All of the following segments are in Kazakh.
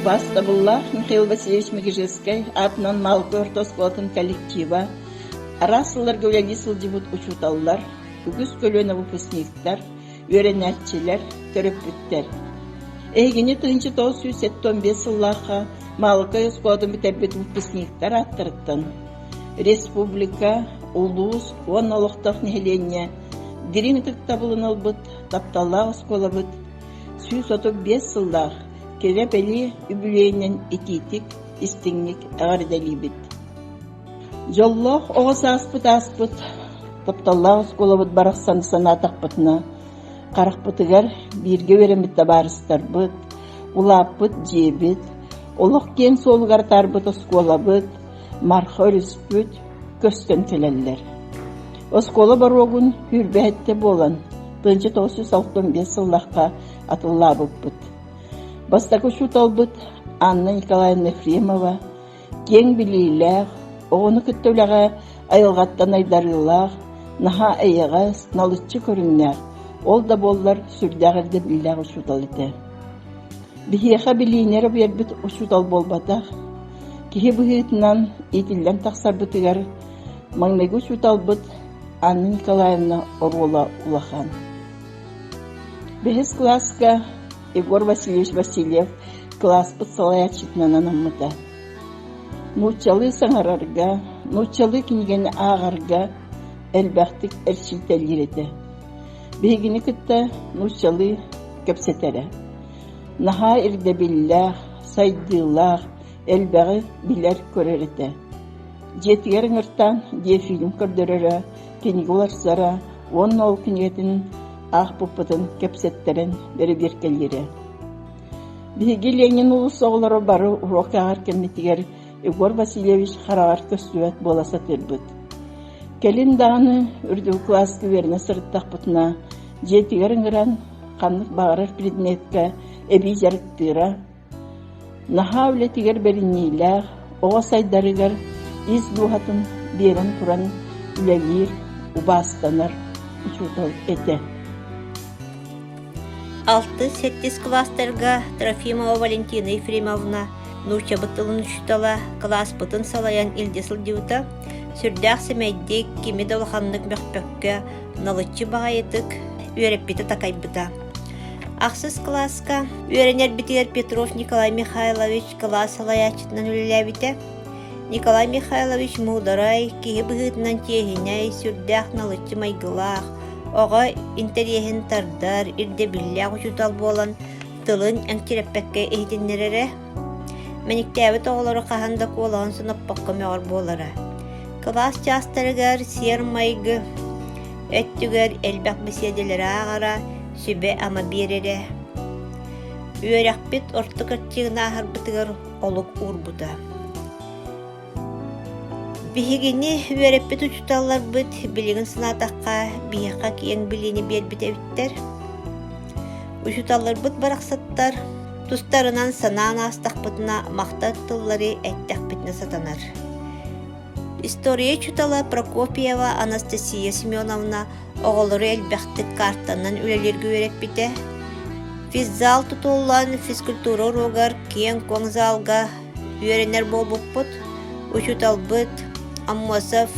Бастабыллах Михаил Васильевич Мегежевский атынан Малкор Тоскотын коллектива, арасылар гөләги сылдибут учуталлар, үгіз көлөне выпускниктар, өйрәнәтчеләр, көрөппүттер. Эгене 1975 сыллаха Малкор Тоскотын бітәрбет выпускниктар аттырыттын. Республика, улус, онолықтық нехеленне, диринитік табылынылбыт, тапталлағы сколабыт, 135 сыллах, келе бәлі үбілейінен ититик, истіңник ағардалибит. Жоллох оғыз аспыт, тапталлағы сколабыт барақсан санатақпытына, қарақпытыгар бірге веремітті барыстар бұт, улаппыт жебіт, олық кен солғар тарбыт сколабыт, мархор үспүт, көстен келелер. Оскола барогун хүрбәтте болан, 1965 сыллаққа атылла бұппыт. Бастакы шуталбыт Анна Николаевна Ефремова, кен білейләғ, оғыны күттөліға айылғаттан айдарылақ, наха айығас, налытчы көріннәғ, ол да боллар сүрдәғірді білеғі шутал еті. Бихеха білейнері бербіт шутал болбатақ, кихи бұхетінан етілден тақсар бұтығар, маңнайғы шуталбыт Анна Николаевна Орола улахан. Бехес класска Егор Васильевич Васильев класспыт салаячитнан анамыта. Нучалы саңарарға, нучалы кенеген ағарға әлбәқтік әршілтәлер еді. Бегіні күтті нучалы көпсетәрі. Наха ирде билләғ, сайдылақ, әлбәғі білер көрер еді. Жетігерін ұрттан де фильм көрдірірі, кенегулар сара, оның ол кенетін ақ бұппытын көпсеттерін бері беркелері. Бігі Ленин ұлыс оғылары бары уроқа ағар кәмметігер Егор Васильевич қарағар көстуәт боласа түрбіт. Кәлін дағыны үрді классы веріне сұрыттақ бұтына, жетігерін ғыран қанлық бағарар предметка әбей жарықтыра, наха өлетігер бәрінейләғ, оға сайдарығар из бұғатын берін тұран үләгер, убастанар, учутал әті. 6-7 класстарга Трофимова Валентина Ефремовна нуча бытылын учтала класс бытын салаян илдесіл деута сүрдәқ сәмәйдек кеме долханлык мәқпәккә налычы бағайытык үйрәппеті такайбыта. Ақсыз класска үйрәнер бітер Петров Николай Михайлович класс салаячытынан үлеләбіті. Николай Михайлович мударай кеге бұғытынан тегінәй сүрдәқ налычы майгылақ, оға интерьехін тардар, ирде білләғ ұчутал болан, тылын әңкереппәкке ehtinnerere, мәніктәбіт оғылары қағанда қолағын сынаппаққа мәғар болары. Класс частарығар сер майғы, өттігер әлбәқ беседелері ағара, сүбе ама берері. Үйерәқпет ортықыртығын ағыр бұтығыр олық ұр-бұта. Бихигини үйерәппет ұчуталар бұт, білігін сынатаққа, бияққа кейін біліні бербіт әвіттер. Ұчуталар бұт барақсаттар, тұстарынан санаан астақ бұтына мақтат тұллары әттәқ бітіне сатанар. История чутала Прокопьева Анастасия Семеновна оғылыры әлбәқтік картаннан үлелерге үйерәппеті. Физзал тұтоллан физкультура рогар кейін коң залға үйеренер бол бұппыт, ұчутал бұт, Аммосов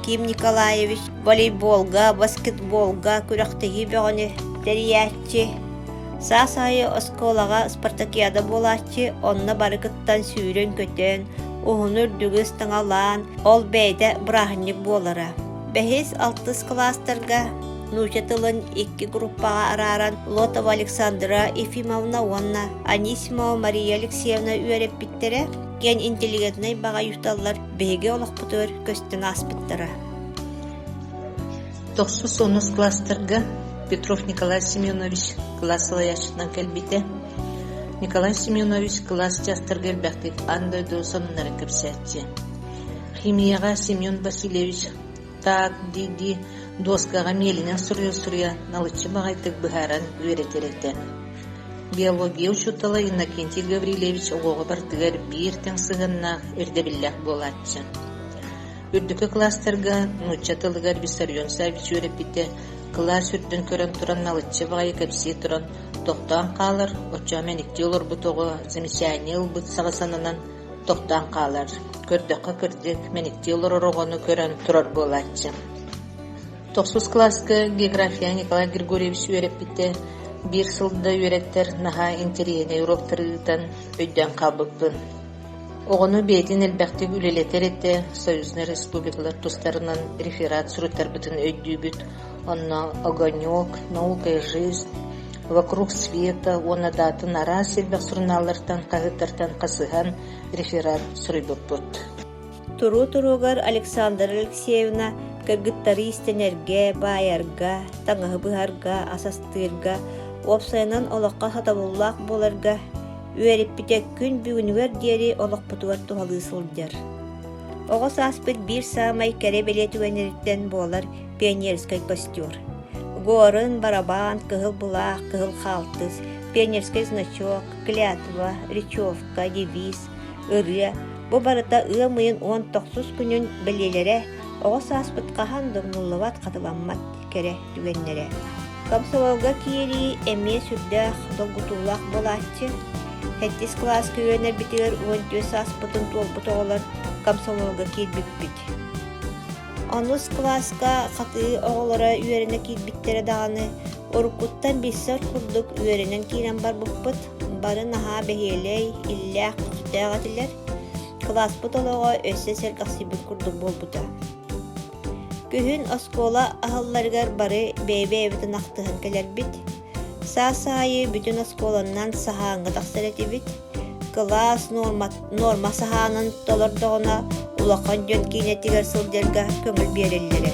Ким Николаевич волейболга, баскетболга күрәқтегі бәғыны дәриятчы. Сасайы осколаға спартакиада болатчы, онна барықыттан сүйрен көтен, оғыныр дүгіз тыңалан, ол бәйді брахынник болара. Бәхес 6 кластарға нучатылын 2 группаға араран Лотова Александра Ефимовна онна, Анисимова Мария Алексеевна үйереп біттері, кен интеллигентнай баға юқталар бәйге олық бұтыр көстің аспыттары. 9 кластарға Петров Николай Семенович класс салаяшытынан кәлбеті. Николай Семенович класс жастарға әлбәқтік андойды сонынары көпсәтчі. Химияға Семен Васильевич так диди доскаға мелінен сұрия налычы бағайтық бұхаран өретеректі. Биология учутала Иннокентий Гаврилевич оғығы бартығар бейіртен сығыннақ өрдебілләқ болатчы. Үрдікі кластарға нұтчатылығар Виссарион Савич өрепіте класс үрдін көрін тұран налычы бағай көпсе тұран тохтаан хаалар, оччоо мэникти олорбут оҕо замечание ылбыт саҕасананан тохтаан хаалар. Көрдөккө кырдык мэникти олорор оҕону көрөн турар буолааччы. 9 класска география Николай Григорьевич үөреппите бир сылда үөреттер наһа интериене уроктарыытан өйдөн калбыппын. Оҕону бэйэтин элбэхтик үлэлэтер этэ Союзный республикалар тустарынан реферат суруттарбытын өйдүүбүт, онно «Огонек», «Наука и жизнь», «Вокруг света», уонна даатын ара силбэх сурнааллартан хаһыттартан хасыһан реферат суруйбуппут. Туругар Александра Алексеевна кыргыттары истенерге, байарга, таңаһыбыһарга, асастыырга, опсайынан олоққа сатабуллаах боларга, үөриппите күн бүгүнүгер диэри олоқпутугар тухалыысылдьар. Оҕо сааспыт бир саамай кэре белетүгэнериттен буолар пионерский костер. Горын, барабан, кыһыл булаах, кыһыл хаалтыс, пионерский значок, клятва, речевка, девиз, ырыа. Бу барыта ыамыйын 19 күнүн белелере оҕо сааспыт хаһан догнуллубат хатыламмат кере түгеннере. Комсомолга киери эмиэ сүрдээх долгутуулаах болааччы. 7 класс күөнер битигер 12 сааспытын туолбут оҕолор комсомолга киирбиппит. 10 класска хатыы оҕолора үөрене киирбиттере даҕаны оруккуттан биссер курдук үөренен киирен барбыппыт. Бары наһаа бэһиэлэй иллээх кухтээҕатилэр класс бутолого өссө сэргахсибит курдук болбута. Күһүн оскола аһылларыгар бары бэйбэйбитин ахтыһан келербит. Саа-саайы бүтүн осколаннан саһааҥҥа тахсаретибит. Класс норма саһаанын толордоҕуна улахан дьон кинетигер сылдьарга көҥүл биэрэллэре.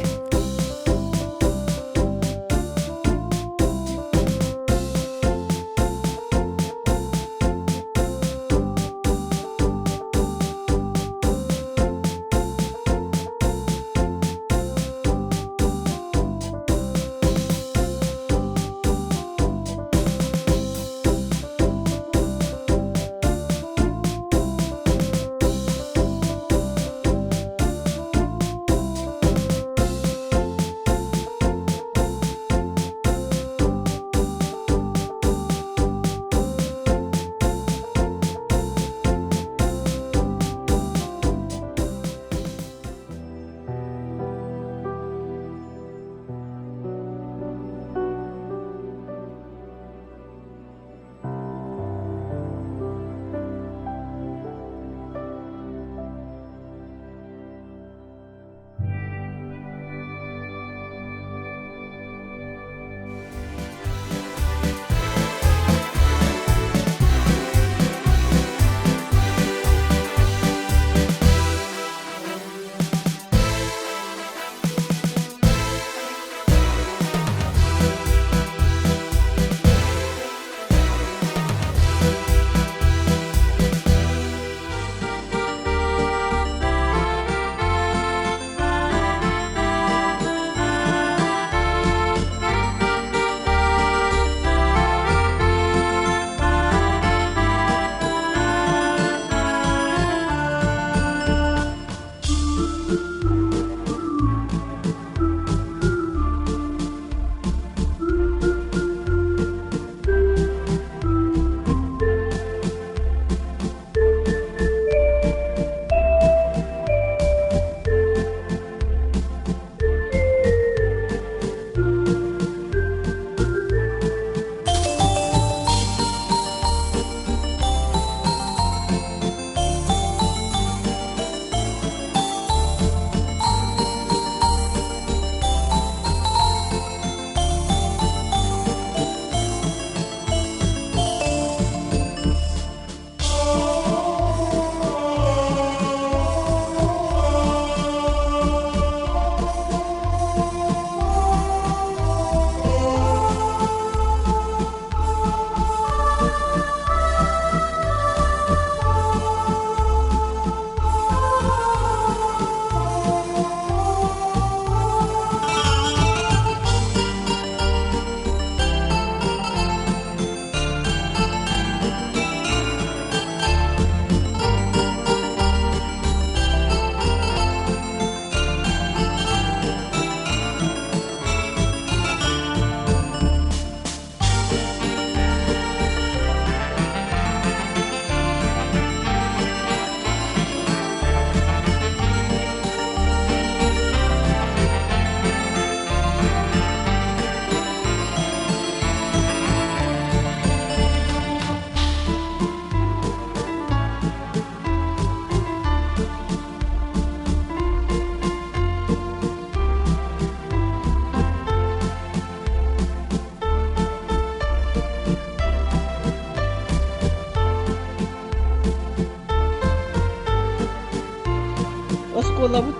Осколабыт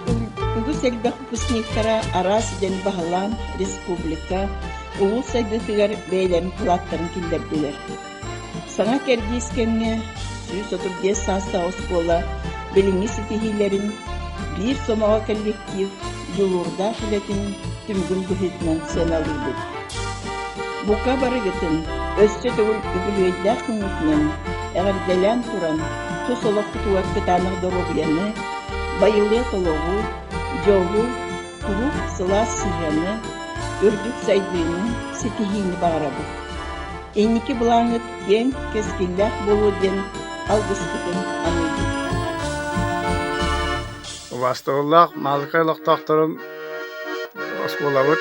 үгүс элбэх выпускниктара арас ден баһалаан республика, улус сайдытыгар бэйлэрин кылааттарын киллердилер. Саңа кэргиискенне сүүс отурдиэс саста оскола билиңи ситиһиилэрин биир сомоҕо коллектив юлуурда хүлэтин түмгүн быһыытынан сыаналыыбыт. Бука барыгытын өссө төгүл үгүлүөйдäэх күҥүтүнөн эҕэрдэлээн туран тус олох кутугар кытаанык доробуяны, байылы тологу, жолу, курук сылаас сыйаны, үрдүк сайдыыны, ситиһиини баҕарабыт. Энники булааҥыт кең кескиллээх болуу диэн алгыспытын аныйбыт. Вастоллах малкайлык тахтарын осколабыт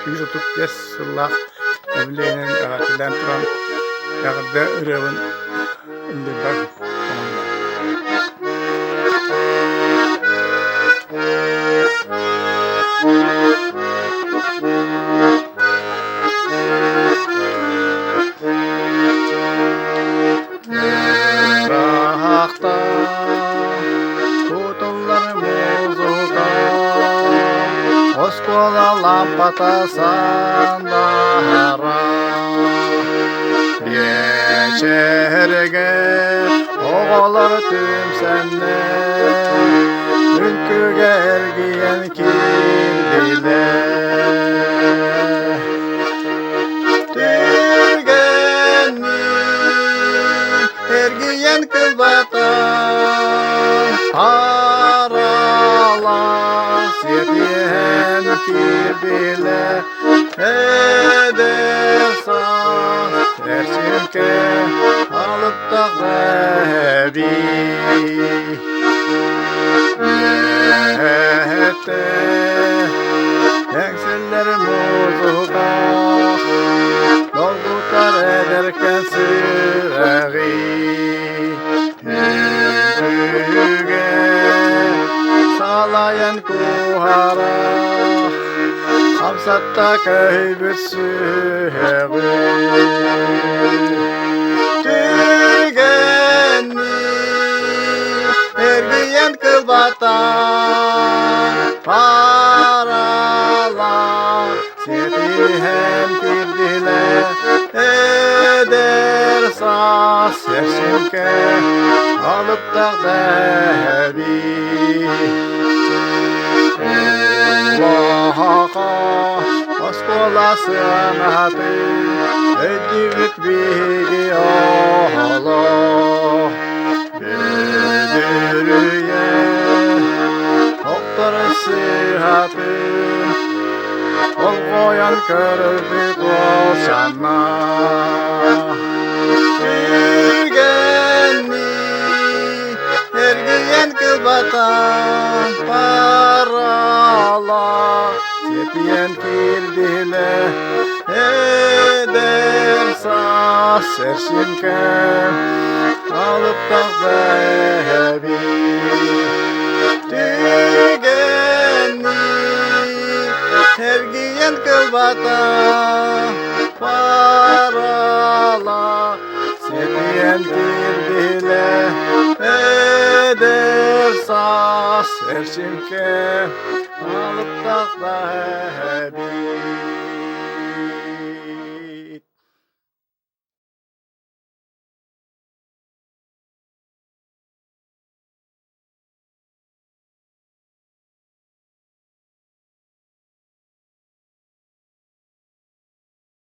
физотук дес сыллах явлениен агатылан туран ягырда үребин ындыбак Oskola lampata sandara Geçerge oğalar tümsenne Ünküge ergiyen kirdile Türgenni ergiyen kılbatan Aralar siyetiyen kirdile Edersan tersinke alıp da bebi Nehette Eksiler muzuka Dolgutar ederken süreği Yüzüge Salayan kuhara Hamsatta köybüt süheği Tügenni Ergiyen kılbatan Paralar Setihem kirdile Eder sas Yersinke Alıp da debi Allah'a Oskola sığanatı Ödüvüt bilgi Allah Bedürüye Oktarı sıhhatı Ol koyan körbüt olşanma Türgenni Ergiyen kılbatan Paralar Setiyen kirdile Eder sas Erşinke Alıp da bebi Tügenni Ergiyen kılbatan Paralar Setiyen kirdile Eder sas Erşinke Alıp da bebi